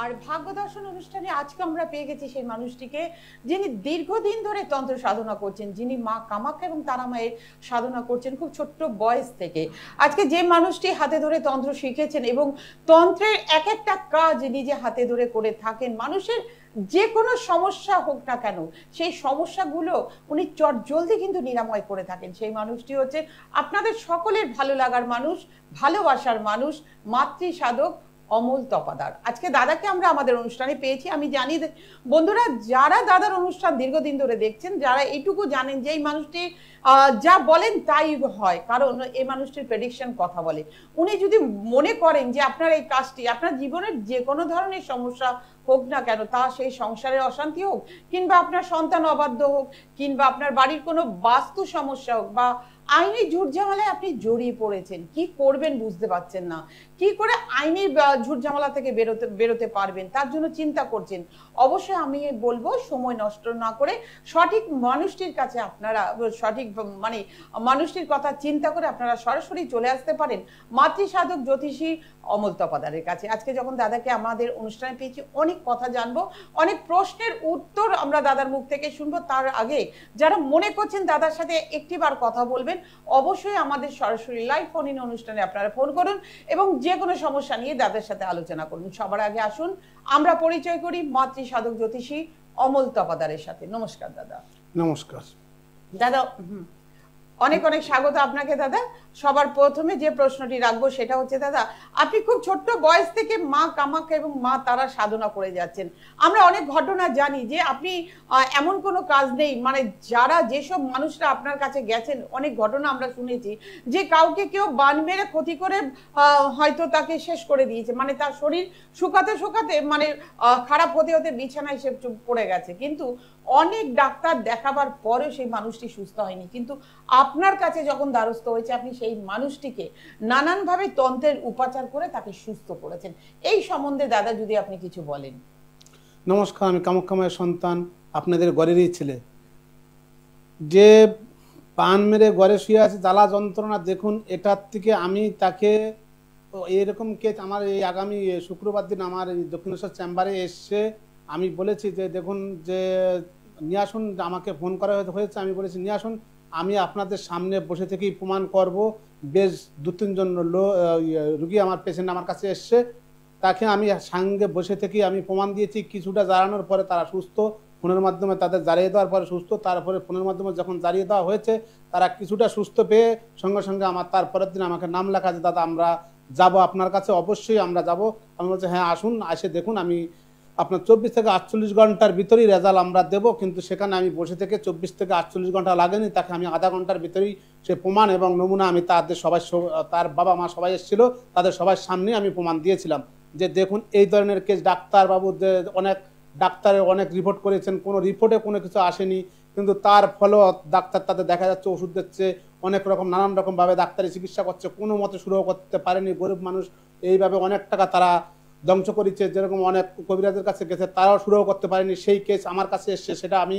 আর ভাগ্য দর্শন অনুষ্ঠানে আজকে আমরা পেয়ে গেছি সেই মানুষটিকে, যিনি দীর্ঘদিন ধরে তন্ত্র সাধনা করছেন, যিনি মা কামাখ্যা এবং তারা মায়ের সাধনা করছেন খুব ছোট্ট বয়স থেকে। আজকে যে মানুষটি হাতে ধরে তন্ত্র শিখেছেন এবং তন্ত্রের এক একটা কাজ নিজে হাতে ধরে করে থাকেন, মানুষের যে কোনো সমস্যা হোক না কেন সেই সমস্যাগুলো উনি চটজলদি কিন্তু নিরাময় করে থাকেন। সেই মানুষটি হচ্ছে আপনাদের সকলের ভালো লাগার মানুষ, ভালোবাসার মানুষ, মাতৃ সাধক অমল তপাদার। আজকে দাদাকে আমরা আমাদের অনুষ্ঠানে পেয়েছি। আমি জানি বন্ধুরা, যারা দাদার অনুষ্ঠান দীর্ঘদিন ধরে দেখছেন, যারা এইটুকু জানেন যে এই মানুষটি যা বলেন তাই হয়, কারণ এই মানুষটির প্রেডিকশন কথা বলে। উনি যদি মনে করেন যে আপনার এই কাজটি আপনার জীবনের যে কোনো ধরনের সমস্যা হোক না কেন, তা সেই সংসারের অশান্তি হোক, কিংবা আপনার সন্তান অবাধ্য হোক, কিংবা আপনার বাড়ির কোনো বাস্তু সমস্যা হোক, বা আইনি ঝুটঝামেলায় আপনি জড়িয়ে পড়েছেন, কি করবেন বুঝতে পারছেন না, কি করে আইনি ঝুটঝামেলা থেকে বেরোতে পারবেন তার জন্য চিন্তা করছেন, অবশ্যই আমি বলবো সময় নষ্ট না করে সঠিক মানুষটির কাছে আপনারা সঠিক মানে মানুষটির কথা চিন্তা করে আপনারা সরাসরি চলে আসতে পারেন মাতৃ সাধক জ্যোতিষী অমল তপাদারের কাছে। আজকে যখন দাদাকে আমাদের অনুষ্ঠানে পেয়েছি, অনেক কথা জানবো, অনেক প্রশ্নের উত্তর আমরা দাদার মুখ থেকে শুনবো। তার আগে যারা মনে করছেন দাদার সাথে একটিবার কথা বলবেন, অবশ্যই আমাদের সরাসরি লাইভ ফোন ইন অনুষ্ঠানে আপনারা ফোন করুন এবং যে কোনো সমস্যা নিয়ে দাদার সাথে আলোচনা করুন। সবার আগে আসুন আমরা পরিচয় করি মাতৃ সাধক জ্যোতিষী অমল তপাদারের সাথে। নমস্কার দাদা। নমস্কার দাদা, অনেক অনেক স্বাগত আপনাকে দাদা। সবার প্রথমে যে প্রশ্নটি রাখবো সেটা হচ্ছে, দাদা আপনি খুব ছোট্ট বয়স থেকে মা কামাখ্যা এবং মা তারা সাধনা করে যাচ্ছেন। আমরা অনেক ঘটনা জানি যে আপনি এমন কোনো কাজ নেই, মানে যারা যেসব মানুষরা আপনার কাছে গেছেন, অনেক ঘটনা আমরা শুনেছি যে কাউকে কেউ বান মেরে ক্ষতি করে হয়তো তাকে শেষ করে দিয়েছে, মানে তার শরীর শুকাতে শুকাতে মানে খারাপ হতে হতে বিছানায় সে পড়ে গেছে, কিন্তু অনেক ডাক্তার দেখাবার পরেও সেই মানুষটি সুস্থ হয়নি। কিন্তু আপনার কাছে যখন দ্বারস্থ হয়েছে, আপনি সেই মানুষটিকে নানানভাবে তন্ত্রের উপাচার করে তাকে সুস্থ করেছেন। এই সম্বন্ধে দাদা যদি আপনি কিছু বলেন। নমস্কার, আমি কামাখ্যা মায়ের সন্তান, আপনাদের ঘরেরই ছেলে। যে পান মেরে ঘরে শুয়ে আছে, জ্বালা যন্ত্রণা দেখুন, এটার থেকে আমি তাকে এরকম কেস আমার এই আগামী শুক্রবার দিন আমার দক্ষিণেশ্বর চেম্বারে এসে আমি বলেছি যে দেখুন যে নিয়ে আসুন, আমাকে ফোন করা হয়েছে, আমি বলেছি নিয়ে আসুন, আমি আপনাদের সামনে বসে থেকেই প্রমাণ করব। বেশ 2-3 জন রুগী আমার পেশেন্ট আমার কাছে এসছে, তাকে আমি সঙ্গে বসে থেকেই আমি প্রমাণ দিয়েছি। কিছুটা জানানোর পরে তারা সুস্থ, ফোনের মাধ্যমে তাদের জারিয়ে দেওয়ার পরে সুস্থ, তারপরে ফোনের মাধ্যমে যখন জারিয়ে দেওয়া হয়েছে তারা কিছুটা সুস্থ পেয়ে সঙ্গে সঙ্গে আমার তারপরের দিন আমাকে নাম লেখা যে দাদা আমরা যাব আপনার কাছে, অবশ্যই আমরা যাব। আমি বলছি হ্যাঁ আসুন, এসে দেখুন, আমি আপনার 24 থেকে 48 ঘন্টার ভিতরেই রেজাল্ট আমরা দেবো। কিন্তু সেখানে আমি বসে থেকে 24 থেকে 48 ঘন্টা লাগেনি, তাকে আমি আধা ঘন্টার ভিতরেই সে প্রমাণ এবং নমুনা আমি তাদের সবাই, তার বাবা মা সবাই এসেছিল, তাদের সবার সামনে আমি প্রমাণ দিয়েছিলাম যে দেখুন এই ধরনের কেস ডাক্তারবাবু যে অনেক ডাক্তারের অনেক রিপোর্ট করেছেন, কোনো রিপোর্টে কোনো কিছু আসেনি, কিন্তু তার ফলেও ডাক্তার তাদের দেখা যাচ্ছে ওষুধ দিচ্ছে, অনেক রকম নানান রকমভাবে ডাক্তারি চিকিৎসা করছে, কোনো মতে শুরু করতে পারেনি। গরিব মানুষ এইভাবে অনেক টাকা তারা ধ্বংস করেছে, যেরকম অনেক কবিরাজের কাছে গেছে তারাও শুরু করতে পারেনি। সেই কেস আমার কাছে এসছে, সেটা আমি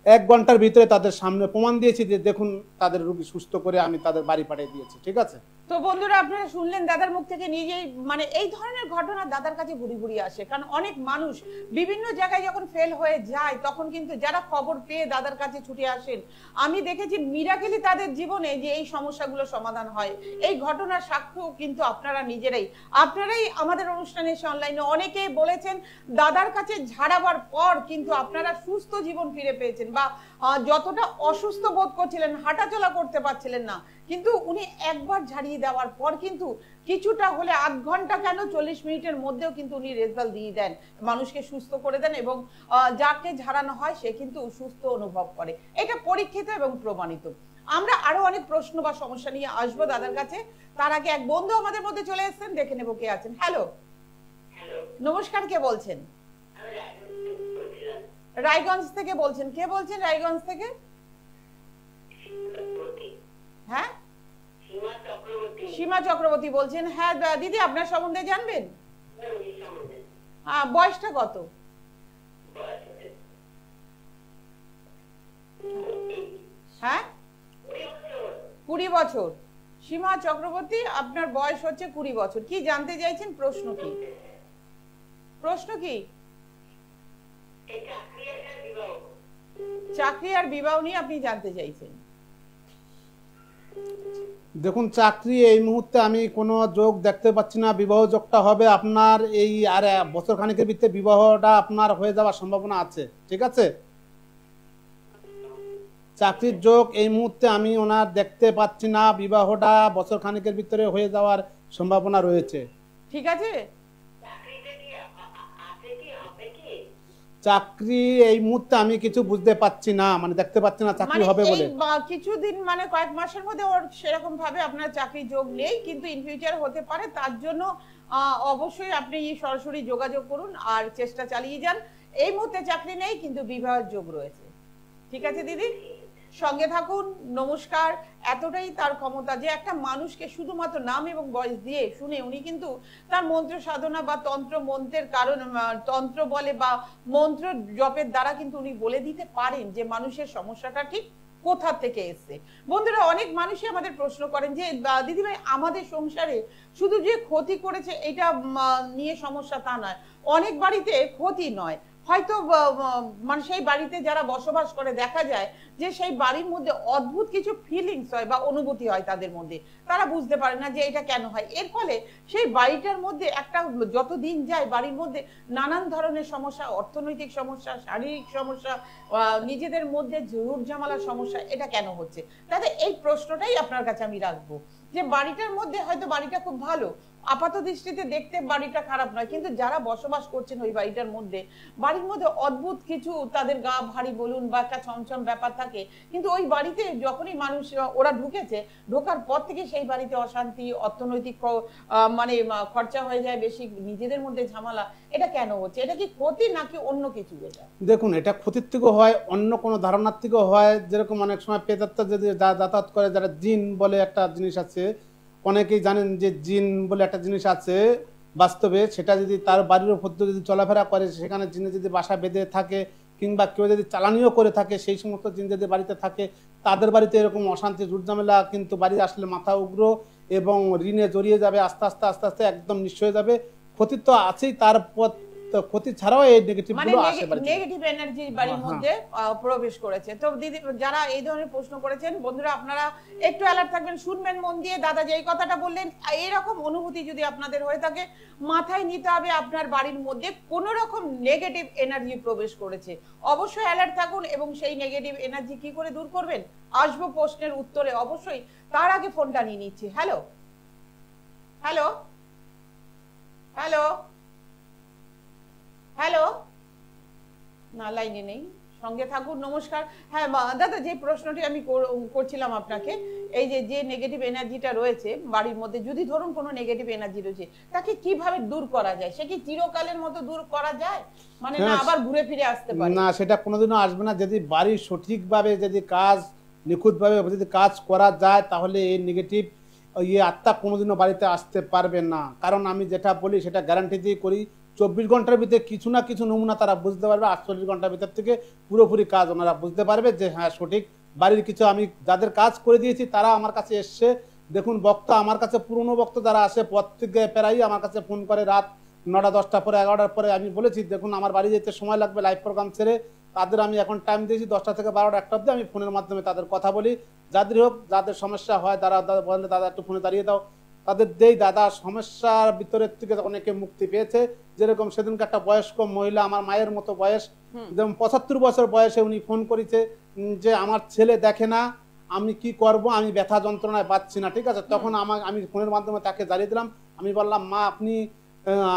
1 ঘন্টার ভিতরে তাদের সামনে প্রমাণ দিয়েছি যে দেখুন তাদের রোগী সুস্থ করে আমি তাদের বাড়ি পাঠিয়ে দিয়েছি। ঠিক আছে তো বন্ধুরা, আপনারা শুনলেন দাদার মুখ থেকে নিজেই, মানে এই ধরনের ঘটনা দাদার কাছে ঘুরি ঘুরি আসে, কারণ অনেক মানুষ বিভিন্ন জায়গায় যখন ফেল হয়ে যায় তখন কিন্তু যারা খবর পেয়ে দাদার কাছে ছুটে আসেন, আমি দেখেছি মিরাকেলি তাদের জীবনে যে এই সমস্যাগুলো সমাধান হয়। এই ঘটনার সাক্ষ্য কিন্তু আপনারাই আমাদের অনুষ্ঠানে এসে অনলাইনে অনেকেই বলেছেন দাদার কাছে ঝাড়াবার পর কিন্তু আপনারা সুস্থ জীবন ফিরে পেয়েছেন, বা যতটা অসুস্থ বোধ করছিলেন, হাঁটাচলা করতে পারছিলেন না, কিন্তু উনি একবার ঝাড়িয়ে দেওয়ার পর কিন্তু কিছুটা হলে আধ ঘন্টা কেন 40 মিনিটের মধ্যেও কিন্তু উনি রেজাল্ট দিয়ে দেন, মানুষকে সুস্থ করে দেন, এবং যাকে ঝাড়ানো হয় সে কিন্তু সুস্থ অনুভব করে। এটা পরীক্ষিত এবং প্রমাণিত। আমরা আরো অনেক প্রশ্ন বা সমস্যা নিয়ে আসবো দাদার কাছে, তার আগে এক বন্ধু আমাদের মধ্যে চলে এসেছেন, দেখে নেবো কে আছেন। হ্যালো, নমস্কার, কে বলছেন? রায়গঞ্জ থেকে বলছেন। কে বলছেন রায়গঞ্জ থেকে? হ্যাঁ, সীমা চক্রবর্তী বলছেন। হ্যাঁ দিদি, আপনার সম্বন্ধে জানবেন? বয়সটা কত? হ্যাঁ, 20 বছর। সীমা চক্রবর্তী, আপনার বয়স হচ্ছে 20 বছর। কি জানতে চাইছেন, প্রশ্ন কি? প্রশ্ন কি? চাকরি আর বিবাহ নিয়ে আপনি জানতে চাইছেন। দেখুন, চাকরি এই মুহূর্তে আমি কোনো যোগ দেখতে পাচ্ছি না। বিবাহ যোগটা হবে আপনার এই আর বছর খানিকের ভিতরে বিবাহটা আপনার হয়ে যাওয়ার সম্ভাবনা আছে, ঠিক আছে? চাকরির যোগ এই মুহূর্তে আমি ওনার দেখতে পাচ্ছি না, বিবাহটা বছর খানিকের ভিতরে হয়ে যাওয়ার সম্ভাবনা রয়েছে। ঠিক আছে, চাকরি এই মুহূর্তে আমি কিছু বুঝতে পাচ্ছি না, মানে দেখতে পাচ্ছি না চাকরি হবে বলে। কিছুদিন মানে কয়েক মাসের মধ্যে ওর সেরকম ভাবে আপনার চাকরি যোগ নেই, কিন্তু ইন ফিউচার হতে পারে। তার জন্য অবশ্যই আপনি সরাসরি যোগাযোগ করুন আর চেষ্টা চালিয়ে যান। এই মুহূর্তে চাকরি নেই, কিন্তু বিবাহের যোগ রয়েছে। ঠিক আছে দিদি, সঙ্গে থাকুন। নমস্কার। এতটাই তার ক্ষমতা যে একটা মানুষকে শুধুমাত্র নাম এবং বয়স দিয়ে শুনে উনি কিন্তু তার মন্ত্র সাধনা বা তন্ত্র মন্ত্রের কারণ, তন্ত্র বলে বা মন্ত্র জপের দ্বারা কিন্তু উনি বলে দিতে পারেন যে মানুষের সমস্যাটা ঠিক কোথা থেকে এসছে। বন্ধুরা, অনেক মানুষই আমাদের প্রশ্ন করেন যে দিদিভাই আমাদের সংসারে শুধু যে ক্ষতি করেছে এটা নিয়ে সমস্যা, তা নয়। অনেক বাড়িতে ক্ষতি নয়, হয়তো মানে সেই বাড়িতে যারা বসবাস করে দেখা যায় যে সেই বাড়ির মধ্যে অদ্ভুত কিছু ফিলিংস হয় বা অনুভূতি হয় তাদের মধ্যে, তারা বুঝতে পারে না যে এটা কেন হয়। এর ফলে সেই বাড়িটার মধ্যে একটা যত দিন যায় বাড়ির মধ্যে নানান ধরনের সমস্যা, অর্থনৈতিক সমস্যা, শারীরিক সমস্যা, নিজেদের মধ্যে ঝুট ঝামেলার সমস্যা, এটা কেন হচ্ছে? তাহলে এই প্রশ্নটাই আপনার কাছে আমি রাখবো যে বাড়িটার মধ্যে হয়তো বাড়িটা খুব ভালো, আপাত দৃষ্টিতে দেখতে বাড়িটা খারাপ নয়, কিন্তু যারা বসবাস করছেন ওই বাড়িটার মধ্যে, বাড়ির মধ্যে অদ্ভুত কিছু তাদের গা ভারী বলুন বা একটা ছমছম ব্যাপার থাকে। কিন্তু ওই বাড়িতে যখনই মানুষ ওরা ঢুকেছে, ঢোকার পর থেকে সেই বাড়িতে অশান্তি, অর্থনৈতিক মানে খরচা হয়ে যায় বেশি, নিজেদের মধ্যে ঝামেলা। এটা কেন হচ্ছে? এটা কি ক্ষতি নাকি অন্য কিছু? এটা দেখুন, এটা ক্ষতির থেকেও হয়, অন্য কোনো ধারণার থেকেও হয়। যেরকম অনেক সময় প্রেতাত্মা যদি যাতায়াত করে, যারা জিন বলে একটা জিনিস আছে, অনেকেই জানেন যে জিন বলে একটা জিনিস আছে বাস্তবে, সেটা যদি তার বাড়ির উপর যদি চলাফেরা করে, সেখানে জিনে যদি বাসা বেঁধে থাকে কিংবা কেউ যদি চালানিও করে থাকে, সেই সমস্ত জিন যদি বাড়িতে থাকে, তাদের বাড়িতে এরকম অশান্তি ঝুটঝামেলা কিন্তু বাড়ি আসলে মাথা উগ্র এবং ঋণে জড়িয়ে যাবে, আস্তে আস্তে আস্তে আস্তে একদম নিঃস্ব হয়ে যাবে। ক্ষতি তো আছেই, তারপর ক্ষতি ছাড়াও এই নেগেটিভ গুলো আসে, নেগেটিভ এনার্জি বাড়ির মধ্যে প্রবেশ করেছে। তো দিদি, যারা এই ধরনের প্রশ্ন করেছেন, বন্ধুরা আপনারা একটু অ্যালার্ট থাকবেন, শুনবেন মন দিয়ে। দাদা যেই কথাটা বললেন, এরকম অনুভূতি যদি আপনাদের হয়ে থাকে, মাথায় নিতে হবে আপনার বাড়ির মধ্যে কোনো রকম নেগেটিভ এনার্জি প্রবেশ করেছে। অবশ্যই অ্যালার্ট থাকুন এবং সেই নেগেটিভ এনার্জি কি করে দূর করবেন আসবো প্রশ্নের উত্তরে অবশ্যই। তার আগে ফোনটা নিয়ে নিচ্ছি। হ্যালো হ্যালো হ্যালো হ্যালো, না লাইনে নেই, সঙ্গে থাকুন। নমস্কার। হ্যাঁ দাদা, যে প্রশ্নটি আমি করছিলাম আপনাকে, এই যে যে নেগেটিভ এনার্জিটা রয়েছে বাড়ির মধ্যে, যদি ধরুন কোনো নেগেটিভ এনার্জি রয়েছে, তাকে কিভাবে দূর করা যায়? সে কি চিরকালের মতো দূর করা যায়, মানে না আবার ঘুরে ফিরে আসতে পারে? না, সেটা কোনোদিনও আসবে না। যদি বাড়ির সঠিকভাবে যদি কাজ নিখুঁতভাবে যদি কাজ করা যায়, তাহলে এই নেগেটিভ আত্মা কোনোদিনও বাড়িতে আসতে পারবে না। কারণ আমি যেটা বলি সেটা গ্যারান্টি দিয়ে করি। 24 ঘন্টার ভিতরে কিছু না কিছু নমুনা তারা বুঝতে পারবে। 48 ঘন্টার ভিতর থেকে পুরোপুরি কাজ ওনারা বুঝতে পারবে যে হ্যাঁ সঠিক বাড়ির কিছু। আমি যাদের কাজ করে দিয়েছি তারা আমার কাছে এসছে। দেখুন, বক্তা আমার কাছে, পুরনো বক্তা যারা আসে প্রত্যেকে প্রায়ই আমার কাছে ফোন করে রাত 9টা 10টা পরে 11টার পরে। আমি বলেছি দেখুন আমার বাড়ি যেতে সময় লাগবে লাইভ প্রোগ্রাম ছেড়ে, তাদের আমি এখন টাইম দিয়েছি 10টা থেকে 12টা 1টা অবধি। আমি ফোনের মাধ্যমে তাদের কথা বলি, যাদের হোক, যাদের সমস্যা হয় তারা বলে দাদা একটু ফোনে দাঁড়িয়ে দাও, তাদের দেই। দাদা সমস্যার ভিতরের থেকে অনেকে মুক্তি পেয়েছে। যেরকম সেদিনকে একটা বয়স্ক মহিলা, আমার মায়ের মতো বয়স, যেমন 75 বছর বয়সে উনি ফোন করেছে যে আমার ছেলে দেখে না, আমি কি করব, আমি ব্যথা যন্ত্রণায় পাচ্ছি না। ঠিক আছে, তখন আমি ফোনের মাধ্যমে তাকে জানিয়ে দিলাম। আমি বললাম মা আপনি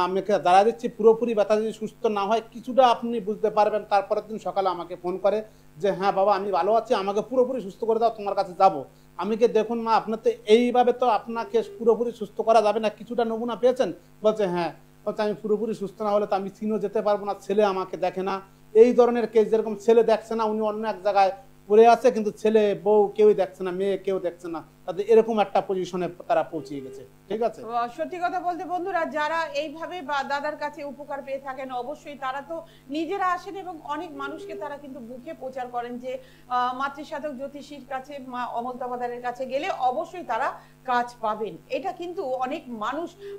আমাকে দাঁড়া দিচ্ছি, পুরোপুরি ব্যথা যদি সুস্থ না হয় কিছুটা আপনি বুঝতে পারবেন। তারপরের দিন সকালে আমাকে ফোন করে যে হ্যাঁ বাবা আমি ভালো আছি, আমাকে পুরোপুরি সুস্থ করে দাও, তোমার কাছে যাব। আমি কি দেখুন মা আপনার তো এইভাবে তো আপনাকে পুরোপুরি সুস্থ করা যাবে না, কিছুটা নমুনা পেয়েছেন? বলছে হ্যাঁ। বলছে আমি পুরোপুরি সুস্থ না হলে তো আমি চিনও যেতে পারবো না, ছেলে আমাকে দেখে না। এই ধরনের কেস, যেরকম ছেলে দেখছে না, উনি অন্য এক জায়গায় পড়ে আছে, কিন্তু ছেলে বউ কেউই দেখছে না, মেয়ে কেউ দেখছে না, তাদের এরকম একটা পজিশনে তারা পৌঁছে গেছে। ঠিক আছে, সত্যি কথা বলতে বন্ধুরা, যারা এইভাবে বা দাদার কাছে উপকার পেয়ে থাকেন অবশ্যই তারা তো নিজেরা আসেন এবং অনেক মানুষকে তারা কিন্তু বুকে প্রচার করেন যে মাতৃসাধক জ্যোতিষীর কাছে, মা অমল তপাদারের কাছে গেলে অবশ্যই তারা কাজ পাবেন। এটা কিন্তু অনেক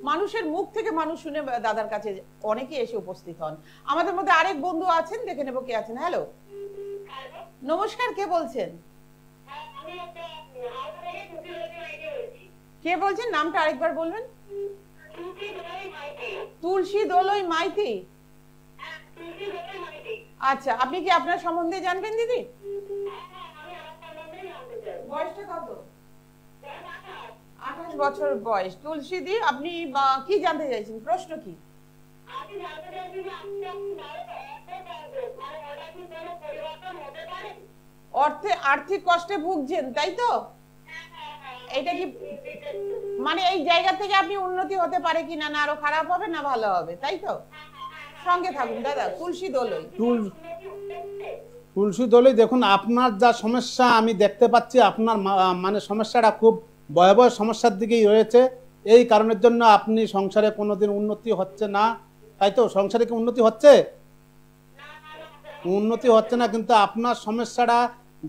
মানুষের মুখ থেকে মানুষ শুনে দাদার কাছে অনেকে এসে উপস্থিত হন। আমাদের মধ্যে আরেক বন্ধু আছেন, দেখে নেবো কে আছেন। হ্যালো, নমস্কার, কে বলছেন? কে বলছেন? নামটা আরেকবার বলবেন। তুলসী দোলই মাইতি। আচ্ছা, আপনি কি আপনার সম্বন্ধে জানবেন দিদি? বয়সটা কত? 28 বছর বয়স। তুলসী দি, আপনি কি জানতে চাইছেন? প্রশ্ন কি? আর্থিক কষ্টে ভুগছেন, তাই তো? এটা কি মানে এই জায়গা থেকে আপনি উন্নতি হতে পারে কিনা, না আরো খারাপ হবে না ভালো হবে, তাই তো? সঙ্গে থাকুন দাদা। তুলসী দোলই, তুলসী দোলই, দেখুন আপনার যা সমস্যা আমি দেখতে পাচ্ছি, আপনার মানে সমস্যাটা খুব ভয়াবহ সমস্যার দিকেই রয়েছে। এই কারণের জন্য আপনি সংসারে কোনোদিন উন্নতি হচ্ছে না, তাই তো? সংসারে কি উন্নতি হচ্ছে? উন্নতি হচ্ছে না, কিন্তু আপনার সমস্যাটা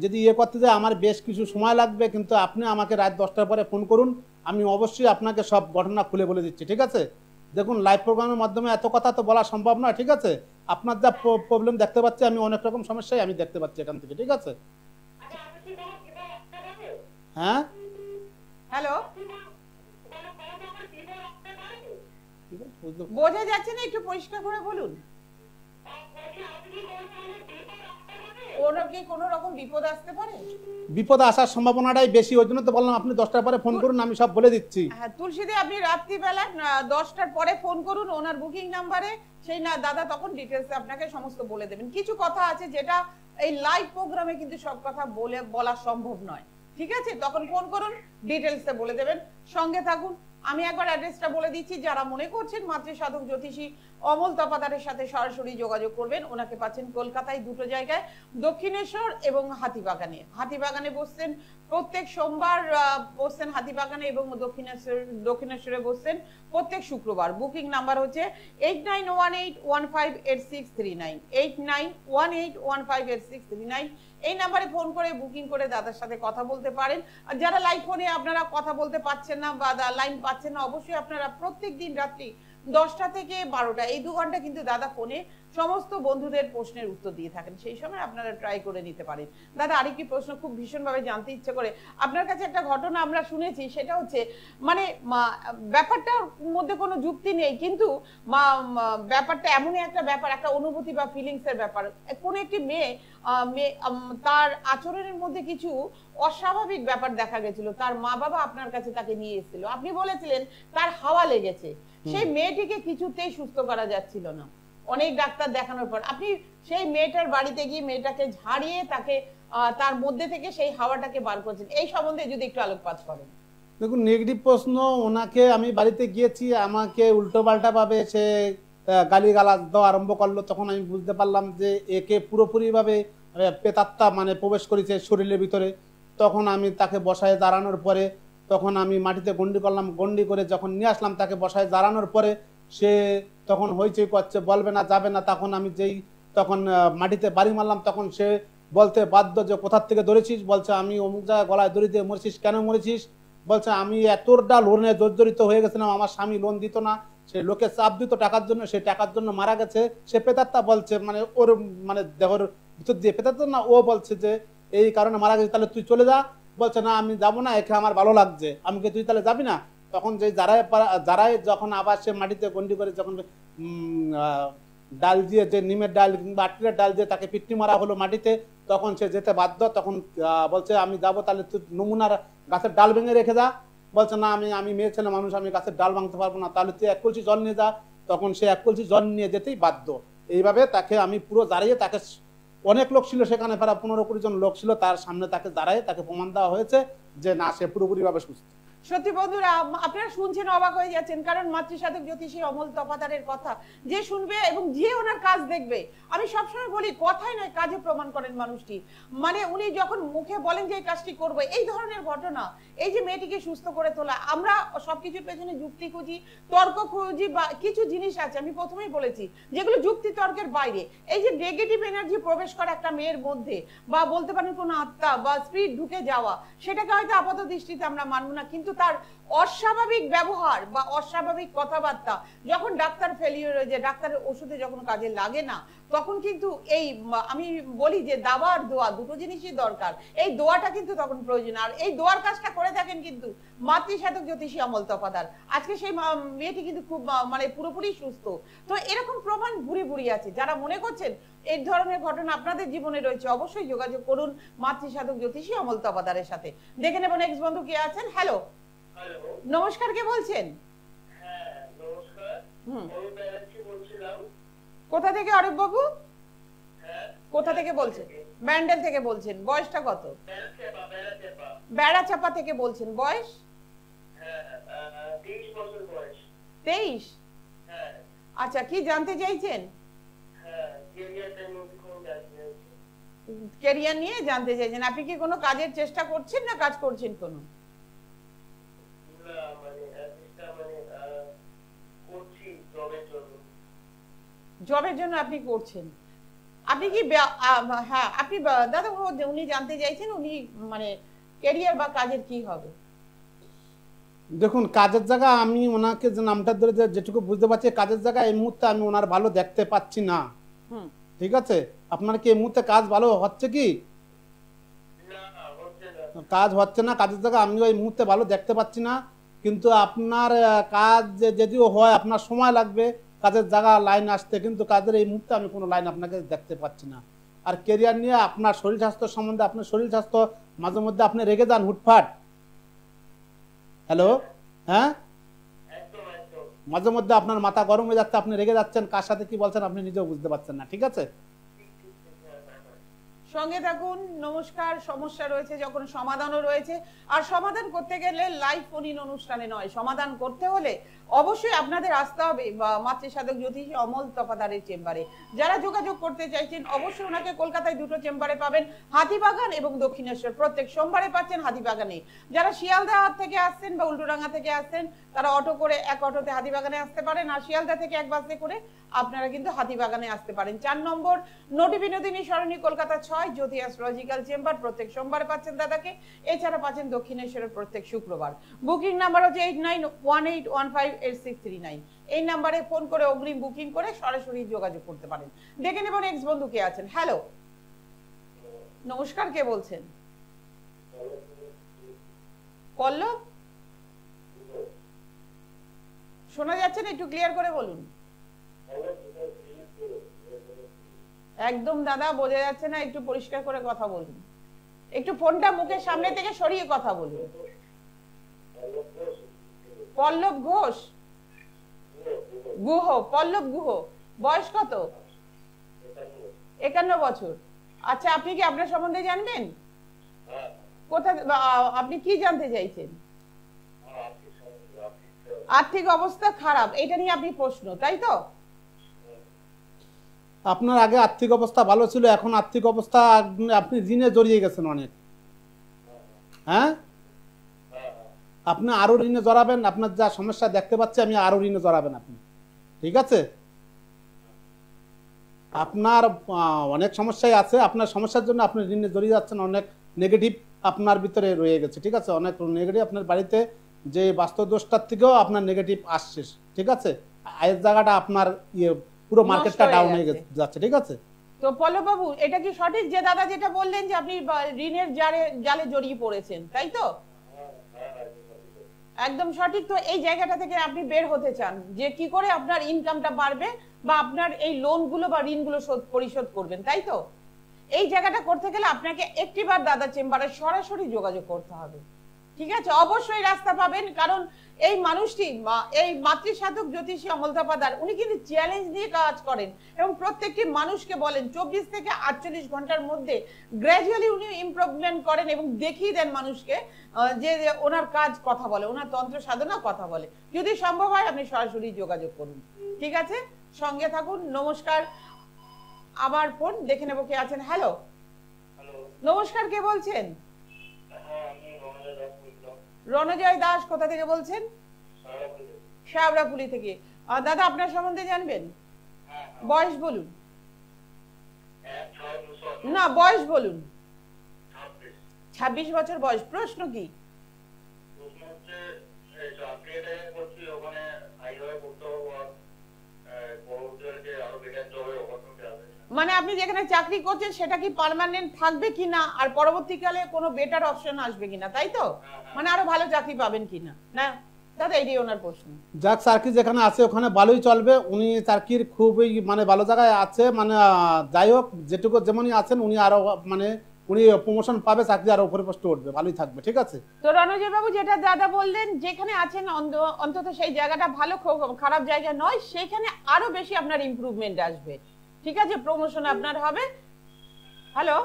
যদি করতে যায় আমার বেশ কিছু সময় লাগবে, কিন্তু আপনি আমাকে রাত 10টার পরে ফোন করুন, আমি অবশ্যই আপনাকে সব ঘটনা খুলে বলে দিচ্ছি। ঠিক আছে, দেখুন লাইভ প্রোগ্রামের মাধ্যমে এত কথা তো বলা সম্ভব নয়। ঠিক আছে, আপনার যা প্রবলেম দেখতে পাচ্ছি আমি, অনেক রকম সমস্যাই আমি দেখতে পাচ্ছি এখান থেকে। ঠিক আছে, হ্যাঁ, হ্যালো, বোঝা যাচ্ছে না, একটু পরিষ্কার করে বলুন। কোনো রকম বিপদ আসতে পারে? বিপদ আসার সম্ভাবনাটাই বেশি, ওই জন্য তো বললাম আপনি 10টার পরে ফোন করুন, আমি সব বলে দিচ্ছি। হ্যাঁ, তুলসীদি, আপনি রাত্রিবেলা 10টার পরে ফোন করুন ওনার বুকিং নাম্বারে, সেই না দাদা তখন ডিটেলসে আপনাকে সমস্ত বলে দেবেন। কিছু কথা আছে যেটা এই লাইভ প্রোগ্রামে কিন্তু সব কথা বলা সম্ভব নয়। ঠিক আছে, তখন ফোন করুন, ডিটেলসে বলে দেবেন। সঙ্গে থাকুন। আমি একবার অ্যাড্রেসটা বলে দিচ্ছি, যারা মনে করছেন মাতৃসাধক জ্যোতিষী অমল তপাদারের সাথে সরাসরি যোগাযোগ করবেন। ওনাকে পাচ্ছেন কলকাতায় দুটো জায়গায়, দক্ষিণেশ্বর এবং হাতিবাগানে। হাতিবাগানে বসছেন প্রত্যেক সোমবার, বসছেন হাতিবাগানে, এবং দক্ষিণেশ্বরে বসছেন প্রত্যেক শুক্রবার। বুকিং নাম্বার হচ্ছে 8918158639, 8918158639। এই নাম্বারে ফোন করে বুকিং করে দাদার সাথে কথা বলতে পারেন। আর যারা লাইভ ফোনে আপনারা কথা বলতে পারছেন না বা লাইন পাচ্ছেন না, অবশ্যই আপনারা প্রত্যেক দিন রাত্রি 10টা থেকে 12টা এই 2 ঘন্টা কিন্তু দাদা ফোনে সমস্ত বন্ধুদের প্রশ্নের উত্তর দিয়ে থাকেন, সেই সময় আপনারা ট্রাই করে নিতে পারেন। দাদা, আরেকটি প্রশ্ন খুব ভীষণভাবে জানতে ইচ্ছে করে আপনার কাছে। একটা ঘটনা আমরা শুনেছি, সেটা হচ্ছে মানে ব্যাপারটার মধ্যে কোনো যুক্তি নেই, কিন্তু ব্যাপারটা এমনই একটা ব্যাপার, একটা অনুভূতি বা ফিলিংস এর ব্যাপার। কোন একটি মেয়ে তার আচরণের মধ্যে কিছু অস্বাভাবিক ব্যাপার দেখা গেছিল, তার মা বাবা আপনার কাছে তাকে নিয়ে এসেছিল, আপনি বলেছিলেন তার হাওয়া লেগেছে। সেই মেয়েটিকে কিছুতেই সুস্থ করা যাচ্ছিল না, অনেক ডাক্তার দেখানোর পর আপনি সেই মেয়েটার বাড়িতে গিয়ে মেয়েটাকে ঝাড়িয়ে তাকে তার মধ্যে থেকে সেই হাওয়াটাকে বার করেছেন। এই সম্বন্ধে যদি একটু আলোকপাত করেন। দেখুন, নেগেটিভ প্রশ্ন। ওনাকে আমি বাড়িতে গিয়েছি, আমাকে উল্টো পাল্টা ভাবে সে গালিগালাজ দেওয়া আরম্ভ করলো। তখন আমি বুঝতে পারলাম যে একে পুরোপুরিভাবে প্রেতাত্মা মানে প্রবেশ করেছে শরীরের ভিতরে। তখন আমি তাকে বসায় দাঁড়ানোর পরে, তখন আমি মাটিতে গন্ডি করলাম, গন্ডি করে যখন নিয়ে আসলাম তাকে বসায় দাঁড়ানোর পরে সে তখন হইচই করছে, বলবে না, যাবে না। তখন আমি তখন মাটিতে বাড়ি মারলাম, তখন সে বলতে বাধ্য যে কোথার থেকে ধরেছিস? বলছে আমি অমুক জায়গায় গলায় দড়ি দিয়ে মরেছিস। কেন মরেছিস? বলছে আমি এতটা লোনে জর্জরিত হয়ে গেছিলাম, আমার স্বামী লোন দিত না, সে লোকে চাপ দিত টাকার জন্য, সে টাকার জন্য মারা গেছে। সে প্রেতাত্মা বলছে, মানে ওর মানে দেহর ভিতর দিয়ে প্রেতাত্মা না, ও বলছে যে এই কারণে মারা গেছে, তাহলে তুই চলে যা। বলছে না, আমি যাবো না, একে আমার ভালো লাগছে। আমি কি, তুই তাহলে যাবি না? তখন যে যারাই যখন আবার সে মাটিতে গন্ডি করে যখন ডাল দিয়ে, যে নিমের ডাল কিংবা আটকেলের ডাল দিয়ে তাকে পিট্টি মারা হলো মাটিতে, তখন সে যেতে বাধ্য। তখন বলছে আমি যাবো, তাহলে তুই নমুনার গাছের ডাল ভেঙে রেখে যা। বলছে না, আমি মেয়ে ছেলে মানুষ, আমি গাছের ডাল ভাঙতে পারবো না। তাহলে তুই 1 কলসি জল নিয়ে যা। তখন সে 1 কলসি জল নিয়ে যেতেই বাধ্য। এইভাবে তাকে আমি পুরো দাঁড়িয়ে, তাকে অনেক লোক ছিল সেখানে, প্রায় 15-20 জন লোক ছিল, তার সামনে তাকে দাঁড়ায় তাকে প্রমাণ দেওয়া হয়েছে যে না, সে পুরোপুরি ভাবে সুস্থ। সত্যি বন্ধুরা, আপনারা শুনছেন অবাক হয়ে যাচ্ছেন, কারণ মাতৃসাধক জ্যোতিষী অমল তপাদারের কথা যে শুনবে এবং যে ওনার কাজ দেখবে, আমি সবসময় বলি কথাই নয় কাজে প্রমাণ করেন মানুষটি। মানে উনি যখন মুখে বলেন যে এই কাজটি করবো, এই ধরনের ঘটনা, এই যে মেয়েটিকে সুস্থ করে তোলা, আমরা সবকিছুর পেছনে যুক্তি খুঁজি, তর্ক খুঁজি, বা কিছু জিনিস আছে আমি প্রথমেই বলেছি যেগুলো যুক্তি তর্কের বাইরে। এই যে নেগেটিভ এনার্জি প্রবেশ করে একটা মেয়ের মধ্যে, বা বলতে পারেন কোনো আত্মা বা স্পিরিট ঢুকে যাওয়া, সেটাকে হয়তো আপাত দৃষ্টিতে আমরা মানব না, কিন্তু তার অস্বাভাবিক ব্যবহার বা অস্বাভাবিক কথাবার্তা যখন ডাক্তার ফেলিওর হয়ে যায়, ডাক্তারের ওষুধে যখন কাজে লাগে না, তখন কিন্তু এই আমি বলি যে দাওয়া আর দোয়া দুটো জিনিসই দরকার। এই দোয়াটা কিন্তু তখন প্রয়োজন, আর এই দোয়ার কাজটা করে থাকেন কিন্তু মাতৃসাধক জ্যোতিষী অমল তপাদার। আজকে সেই মেয়েটি কিন্তু খুব মানে পুরোপুরি সুস্থ। তো এরকম প্রমাণ ভুরি ভুরি আছে। যারা মনে করছেন এই ধরনের ঘটনা আপনাদের জীবনে রয়েছে, অবশ্যই যোগাযোগ করুন মাতৃসাধক জ্যোতিষী অমল তপাদারের সাথে। দেখে নেব নেক্সট বন্ধু কে আছেন। হ্যালো, নমস্কার, কে বলছেন? কোথা থেকে অরিফ বাবু? কোথা থেকে বলছেন? ব্যান্ডেল থেকে বলছেন। বয়সটা কত? বেড়াচাপা থেকে বলছেন। বয়স? 23। আচ্ছা, কি জানতে চাইছেন? ক্যারিয়ার নিয়ে জানতে চাইছেন। আপনি কি কোনো কাজের চেষ্টা করছেন না কাজ করছেন কোনো? জবের জন্য আপনি করছেন। আপনি কি হ্যাঁ, আপনি দাদা উনি জানতে চাইছেন উনি মানে ক্যারিয়ার বা কাজের কি হবে। দেখুন, কাজের জায়গা আমি ওনাকে যে নামটা ধরে যেটুকু বুঝতে পারছি, কাজের জায়গা এই মুহূর্তে আমি ওনার ভালো দেখতে পাচ্ছি না। ঠিক আছে, আপনার কি এই মুহূর্তে কাজ ভালো হচ্ছে কি? কাজ হচ্ছে না, কাজের জায়গা আমি ওই মুহূর্তে ভালো দেখতে পাচ্ছি না। কিন্তু আপনার কাজ যদিও হয়, আপনার সময় লাগবে কাজের জায়গা লাইন আসতে, কিন্তু কাজের এই মুহূর্তে আমি কোনো লাইন আপনাকে দেখতে পাচ্ছি না। আর কেরিয়ার নিয়ে আপনার শরীর স্বাস্থ্য সম্বন্ধে, আপনার শরীর স্বাস্থ্য মাঝে মধ্যে আপনি রেগে যান হুটফাট। হ্যালো, হ্যাঁ, মাঝে মধ্যে আপনার মাথা গরম হয়ে যাচ্ছে, আপনি রেগে যাচ্ছেন, কার সাথে কি বলছেন আপনি নিজেও বুঝতে পারছেন না। ঠিক আছে, সঙ্গে থাকুন। নমস্কার। সমস্যা রয়েছে যখন সমাধানও রয়েছে, আর সমাধান করতে গেলে লাইভ ফোন ইন অনুষ্ঠানে নয়, সমাধান করতে হলে অবশ্যই আপনাদের আসতে হবে মাতৃসাধক জ্যোতিষী অমল তপাদারের চেম্বারে। যারা যোগাযোগ করতে চাইছেন অবশ্যই ওনাকে কলকাতায় দুটো চেম্বারে পাবেন, হাতিবাগান এবং দক্ষিণেশ্বর। প্রত্যেক সোমবারে পাচ্ছেন হাতিবাগানে। যারা শিয়ালদা থেকে আসছেন বা উল্টোডাঙ্গা থেকে আসছেন, তারা অটো করে এক অটোতে হাতিবাগানে আসতে পারেন, আর শিয়ালদা থেকে এক বাসে করে আপনারা কিন্তু হাতিবাগানে আসতে পারেন। 4 নম্বর নটি বিনোদিনী সরণি, কলকাতা 6, জ্যোতি অ্যাস্ট্রোলজিক্যাল চেম্বার। প্রত্যেক সোমবারে পাচ্ছেন দাদাকে। এছাড়া পাচ্ছেন দক্ষিণেশ্বরের প্রত্যেক শুক্রবার। বুকিং নাম্বার হচ্ছে 8918158639। এই নাম্বারে ফোন করে অগ্রিম বুকিং করে সরাসরি যোগাযোগ করতে পারেন। দেখে নেব নেক্সট বন্ধু কে আছেন। হ্যালো, নমস্কার, কে বলছেন? পল্লব? শোনা যাচ্ছে না, একটু ক্লিয়ার করে বলুন। একদম দাদা বোঝা যাচ্ছে না, একটু পরিষ্কার করে কথা বলুন, একটু ফোনটা মুখের সামনে থেকে সরিয়ে কথা বলুন। পল্লব ঘোষ? গুহ, পল্লব গুহ। বয়স কত? 51 বছর। আচ্ছা, আপনি কি আপনার সম্বন্ধে জানবেন? কোথা আপনি কি জানতে চাইছেন? আর্থিক অবস্থা খারাপ, এটা নিয়ে আপনি প্রশ্ন, তাই তো? আপনার আগে আর্থিক অবস্থা ভালো ছিল, এখন আর্থিক অবস্থা আপনি ঋণে জড়িয়ে গেছেন অনেক। হ্যাঁ, আপনি আরো ঋণে জড়াবেন। আপনার যা সমস্যা দেখতে পাচ্ছি আমি, আরো ঋণে জড়াবেন আপনি। ঠিক আছে, আপনার অনেক সমস্যাই আছে, আপনার সমস্যার জন্য আপনি ঋণে জড়িয়ে যাচ্ছেন। অনেক নেগেটিভ আপনার ভিতরে রয়ে গেছে। ঠিক আছে, অনেক নেগেটিভ আপনার বাড়িতে, যে বাস্তু দোষটার থেকেও আপনার নেগেটিভ আসছে। ঠিক আছে, আয়ের জায়গাটা আপনার পুরো মার্কেটটা ডাউন হয়ে যাচ্ছে। ঠিক আছে, তো পল্লব বাবু, এটা কি সঠিক যে দাদা যেটা বললেন যে আপনি ঋণের জালে জড়িয়ে পড়েছেন, তাই তো? একদম সঠিক। তো এই জায়গাটা থেকে আপনি বের হতে চান যে কি করে আপনার ইনকামটা বাড়বে বা আপনার এই লোনগুলো বা ঋণগুলো পরিশোধ করবেন, তাই তো? এই জায়গাটা করতে গেলে আপনাকে একটিবার দাদা চেম্বারে সরাসরি যোগাযোগ করতে হবে। ঠিক আছে, অবশ্যই রাস্তা পাবেন। কারণ এই মানুষটি এই মাতৃসাধক জ্যোতিষী অমলতাপাদার উনি কিন্তু চ্যালেঞ্জ নিয়ে কাজ করেন এবং প্রত্যেকটি মানুষকে বলেন 24 থেকে 48 ঘন্টার মধ্যে গ্র্যাজুয়ালি উনি ইমপ্রুভমেন্ট করেন এবং দেখিয়ে দেন মানুষকে যে ওনার কাজ কথা বলে, ওনার তন্ত্র সাধনা কথা বলে। যদি সম্ভব হয় আপনি সরাসরি যোগাযোগ করুন। ঠিক আছে, সঙ্গে থাকুন। নমস্কার, আবার ফোন দেখে নেবো কে আছেন। হ্যালো, নমস্কার, কে বলছেন? রণজয় দাস, কোথা থেকে বলছেন? শাওড়াপুলি থেকে। দাদা আপনার সম্বন্ধে জানবেন? বয়স বলুন না, বয়স বলুন। 26 বছর বয়স। প্রশ্ন কি? মানে আপনি যেখানে চাকরি করছেন সেটা কি পার্মানেন্ট থাকবে কিনা, আর পরবর্তীকালে কোনো বেটার অপশন আসবে কিনা, তাই তো? মানে আরো ভালো চাকরি পাবেন কিনা না দাদা, এটাই ওনার প্রশ্ন। যাক, চাকরি যেখানে আছে ওখানে ভালোই চলবে। উনি চাকরির খুবই মানে ভালো জায়গায় আছে, মানে যাই হোক যেটুকু যেমনই আছেন উনি আরো মানে উনি প্রমোশন পাবে, চাকরি আরো উপরে পোস্টে উঠবে, ভালোই থাকবে। ঠিক আছে। তো রণজয় বাবু যেটা দাদা বললেন, যেখানে আছেন অন্তত সেই জায়গাটা ভালো, খারাপ জায়গা নয়, সেখানে আরো বেশি আপনার ইমপ্রুভমেন্ট আসবে। ঠিক আছে, প্রমোশন আপনার হবে। হ্যালো,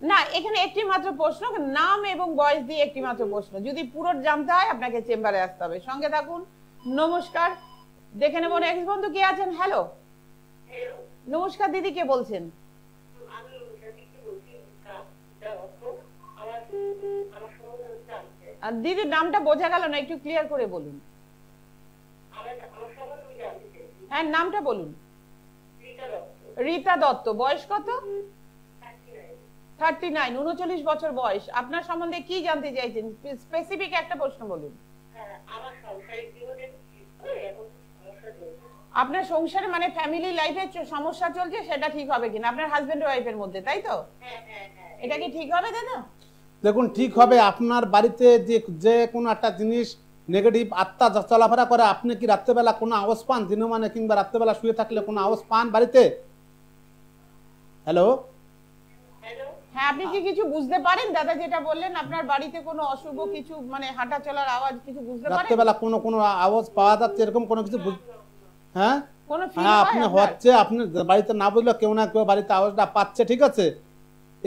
না এখানে একটি মাত্র প্রশ্ন, নাম এবং বয়স দিয়ে একটি মাত্র প্রশ্ন। যদি পুরো জানতে হয় আপনাকে চেম্বারে আসতে হবে। সঙ্গে থাকুন। নমস্কার, দেখে নেব নেক্সট বন্ধু কে আছেন। হ্যালো, নমস্কার দিদি, কে বলছেন? দিদির নামটা বোঝা গেল না, একটু ক্লিয়ার করে বলুন। হ্যাঁ, নামটা বলুন। রীতা দত্ত। বয়স কত? 39, 39 বছর বয়স। আপনার সম্বন্ধে কি জানতে চাইছেন? স্পেসিফিক একটা প্রশ্ন বলুন। আপনার সংসারে মানে ফ্যামিলি লাইফে সমস্যা চলছে, সেটা ঠিক হবে কিনা আপনার হাজবেন্ড ওয়াইফের মধ্যে, তাই তো? এটা কি ঠিক হবে দাদা? দেখুন, ঠিক হবে। আপনার বাড়িতে যে কোনো একটা জিনিস নেগেটিভ আত্মা চলাফেরা করে, আপনি কি রাত্রেবেলা কোনো আওয়াজ পান? দিনও মানে কিংবা রাত্রেবেলা শুয়ে থাকলে কোনো আওয়াজ পান বাড়িতে? হ্যালো, হ্যাঁ, আপনি কি কিছু বুঝতে পারেন দাদা যেটা বললেন? আপনার বাড়িতে কোনো অশুভ কিছু মানে হাঁটা চলার আওয়াজ কিছু বুঝতে পারেন? রাত্রেবেলা কোনো আওয়াজ পাওয়া যাচ্ছে এরকম কোনো কিছু? হ্যাঁ হ্যাঁ, আপনি হচ্ছে আপনি বাড়িতে না বুঝলে কেউ না কেউ বাড়িতে আওয়াজটা পাচ্ছে। ঠিক আছে,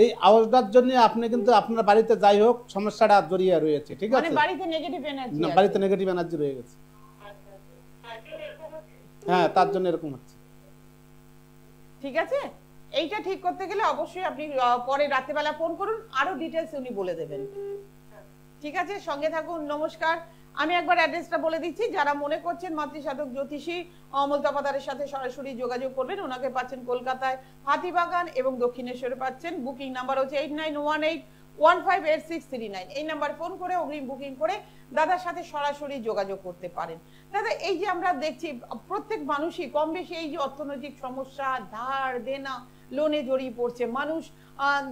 এই আওয়াজটার জন্য আপনি কিন্তু আপনার বাড়িতে যাই হোক সমস্যাটা জড়িয়ে রয়েছে। ঠিক আছে, মানে বাড়িতে নেগেটিভ এনার্জি, বাড়িতে নেগেটিভ এনার্জি রয়ে গেছে। হ্যাঁ, তার জন্য এরকম হচ্ছে। ঠিক আছে, এইটা ঠিক করতে গেলে অবশ্যই আপনি পরে রাতেবেলা ফোন করুন, আরো ডিটেইলস উনি বলে দেবেন। ঠিক আছে, সঙ্গে থাকুন। নমস্কার, আমি একবার অ্যাড্রেসটা বলে দিচ্ছি। যারা মনে করছেন মাতৃসাধক জ্যোতিষী অমলতাপাদারের সাথে সরাসরি যোগাযোগ করবেন। ওনাকে পাচ্ছেন কলকাতায় হাতিবাগান এবং দক্ষিণেশ্বরে পাচ্ছেন। বুকিং নাম্বার হচ্ছে 8918158639। এই নাম্বার ফোন করে অগ্রিম বুকিং করে দাদার সাথে সরাসরি যোগাযোগ করতে পারেন। দাদা, এই যে আমরা দেখছি প্রত্যেক মানুষই কম বেশি এই যে অর্থনৈতিক সমস্যা, ধার দেনা, লোনে জড়িয়ে পড়ছে মানুষ।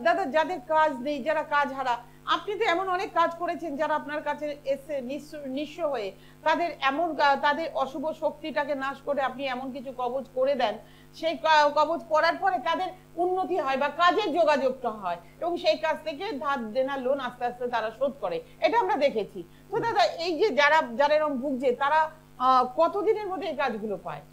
দাদা, যাদের কাজ নেই, যারা কাজ হারা, আপনি তো এমন অনেক কাজ করেছেন যারা আপনার কাছে এসে নিঃস্ব হয়ে তাদের অশুভ শক্তিটাকে নাশ করে আপনি এমন কিছু কবচ করে দেন, সেই কবচ করার পরে তাদের উন্নতি হয় বা কাজের যোগাযোগটা হয় এবং সেই কাজ থেকে ধার দেনা লোন আস্তে আস্তে তারা শোধ করে। এটা আমরা দেখেছি। তো দাদা, এই যে যারা এরকম ভুগছে তারা কতদিনের মধ্যে এই কাজগুলো পায়?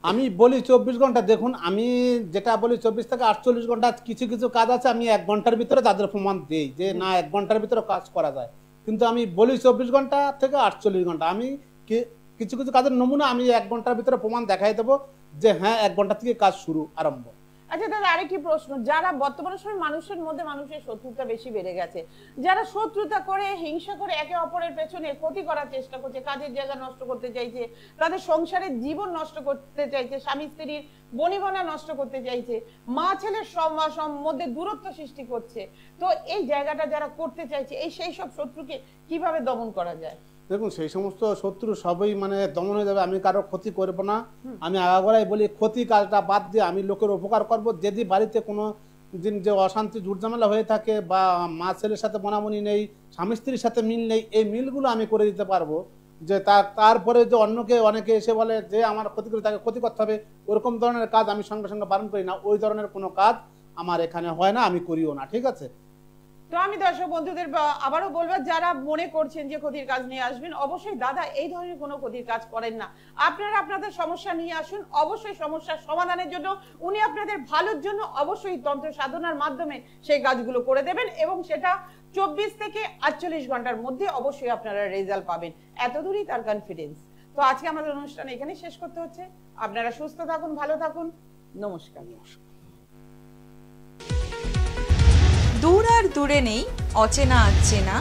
আমি বলি 24 ঘন্টা। দেখুন, আমি যেটা বলি 24 থেকে 48 ঘন্টা। কিছু কিছু কাজ আছে আমি 1 ঘন্টার ভিতরে তাদের প্রমাণ দিই যে না 1 ঘন্টার ভিতরে কাজ করা যায়, কিন্তু আমি বলি 24 ঘন্টা থেকে 48 ঘন্টা। আমি কিছু কিছু কাজের নমুনা আমি 1 ঘন্টার ভিতরে প্রমাণ দেখাই দেবো যে হ্যাঁ 1 ঘন্টা থেকে কাজ শুরু আরম্ভ। আচ্ছা দাদা, আরেকটি প্রশ্ন। যারা বর্তমান সময় মানুষের মধ্যে মানুষের শত্রুতা বেশি বেড়ে গেছে, যারা শত্রুতা করে হিংসা করে একে অপরের পেছনে ক্ষতি করার চেষ্টা করছে, কাজের জায়গা নষ্ট করতে চাইছে, তাদের সংসারের জীবন নষ্ট করতে চাইছে, স্বামী স্ত্রীর বনিবনা নষ্ট করতে চাইছে, মা ছেলের মধ্যে দূরত্ব সৃষ্টি করছে, তো এই জায়গাটা যারা করতে চাইছে সেই সব শত্রুকে কিভাবে দমন করা যায়? দেখুন, সেই সমস্ত শত্রু সবই মানে দমন হয়ে যাবে। আমি কারো ক্ষতি করব না। আমি আগাগোড়াই বলি ক্ষতি কাজটা বাদ দিয়ে আমি লোকের উপকার করব। যদি বাড়িতে কোনো দিন যে অশান্তি ঝুটঝামেলা হয়ে থাকে বা মা ছেলের সাথে মনামনি নেই, স্বামী স্ত্রীর সাথে মিল নেই, এই মিলগুলো আমি করে দিতে পারবো। যে তারপরে যে অনেকে এসে বলে যে আমার ক্ষতি করে তাকে ক্ষতি করতে হবে, ওরকম ধরনের কাজ আমি সঙ্গে সঙ্গে বারণ করি না। ওই ধরনের কোনো কাজ আমার এখানে হয় না, আমি করিও না। ঠিক আছে, তো আমি দর্শক বন্ধুদের আবারও বলবো, যারা মনে করছেন যে ক্ষতির কাজ নিয়ে আসবেন, অবশ্যই দাদা এই ধরনের কোনো ক্ষতির কাজ করেন না। আপনারা আপনাদের সমস্যা নিয়ে আসুন, অবশ্যই সমস্যার সমাধানের জন্য উনি আপনাদের ভালোর জন্য অবশ্যই তন্ত্র সাধনার মাধ্যমে সেই কাজগুলো করে দেবেন, এবং সেটা 24 থেকে 48 ঘন্টার মধ্যে অবশ্যই আপনারা রেজাল্ট পাবেন। এতদূরই তার কনফিডেন্স। তো আজকে আমাদের অনুষ্ঠান এখানেই শেষ করতে হচ্ছে। আপনারা সুস্থ থাকুন, ভালো থাকুন, নমস্কার। দূর আর দূরে নেই অচেনা আচেনা